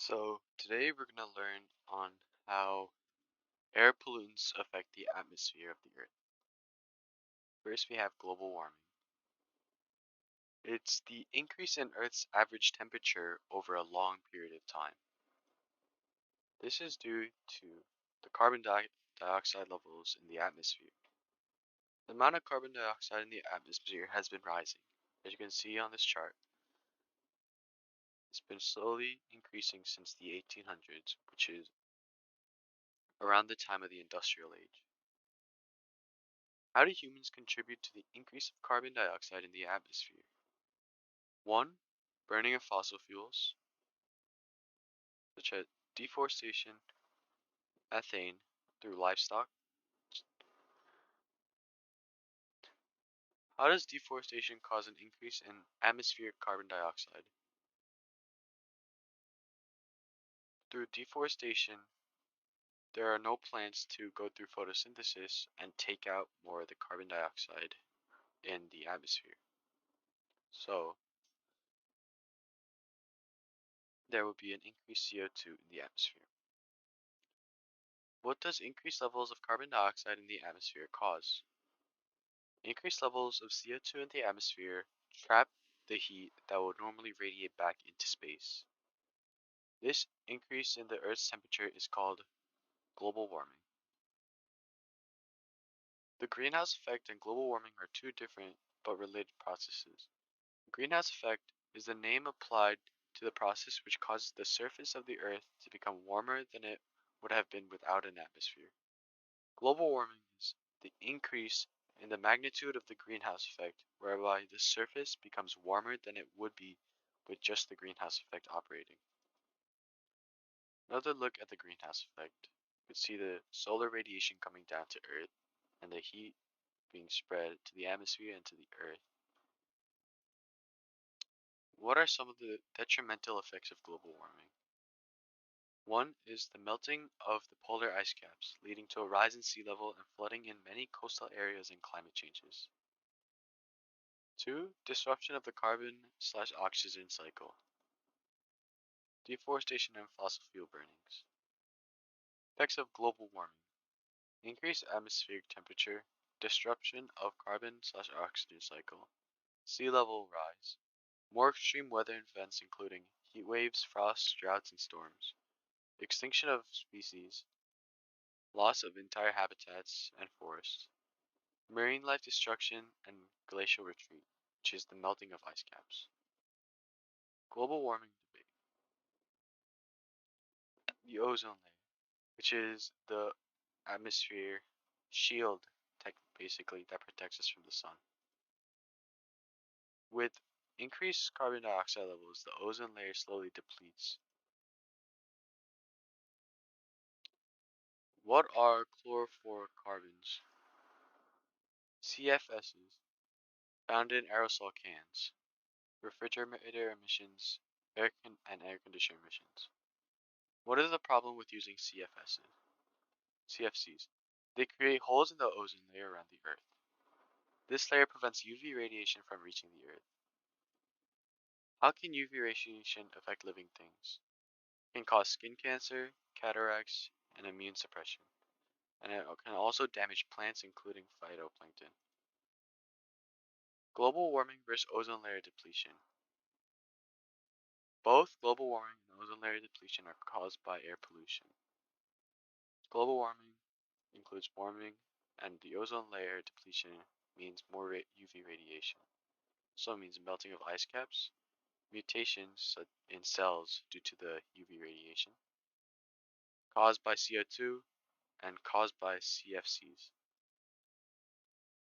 So today we're going to learn on how air pollutants affect the atmosphere of the Earth. First, we have global warming. It's the increase in Earth's average temperature over a long period of time. This is due to the dioxide levels in the atmosphere. The amount of carbon dioxide in the atmosphere has been rising. As you can see on this chart, it's been slowly increasing since the 1800s, which is around the time of the Industrial Age. How do humans contribute to the increase of carbon dioxide in the atmosphere? 1. Burning of fossil fuels, such as deforestation, methane through livestock. How does deforestation cause an increase in atmospheric carbon dioxide? Through deforestation, there are no plants to go through photosynthesis and take out more of the carbon dioxide in the atmosphere. So, there will be an increased CO2 in the atmosphere. What does increased levels of carbon dioxide in the atmosphere cause? Increased levels of CO2 in the atmosphere trap the heat that would normally radiate back into space. This increase in the Earth's temperature is called global warming. The greenhouse effect and global warming are two different but related processes. The greenhouse effect is the name applied to the process which causes the surface of the Earth to become warmer than it would have been without an atmosphere. Global warming is the increase in the magnitude of the greenhouse effect, whereby the surface becomes warmer than it would be with just the greenhouse effect operating. Another look at the greenhouse effect. You could see the solar radiation coming down to Earth and the heat being spread to the atmosphere and to the Earth. What are some of the detrimental effects of global warming? One is the melting of the polar ice caps, leading to a rise in sea level and flooding in many coastal areas and climate changes. 2. Disruption of the carbon/oxygen cycle. Deforestation and fossil fuel burnings. Effects of global warming. Increased atmospheric temperature. Disruption of carbon/oxygen cycle. Sea level rise. More extreme weather events including heat waves, frosts, droughts, and storms. Extinction of species. Loss of entire habitats and forests. Marine life destruction and glacial retreat, which is the melting of ice caps. Global warming debate. The ozone layer, which is the atmosphere shield, basically, that protects us from the sun. With increased carbon dioxide levels, the ozone layer slowly depletes. What are chlorofluorocarbons? CFSs, found in aerosol cans, refrigerator emissions, and air conditioner emissions. What is the problem with using CFCs? They create holes in the ozone layer around the Earth. This layer prevents UV radiation from reaching the Earth. How can UV radiation affect living things? It can cause skin cancer, cataracts, and immune suppression. And it can also damage plants, including phytoplankton. Global warming versus ozone layer depletion. Both global warming and ozone layer depletion are caused by air pollution. Global warming includes warming, and the ozone layer depletion means more UV radiation. So it means melting of ice caps, mutations in cells due to the UV radiation, caused by CO2, and caused by CFCs.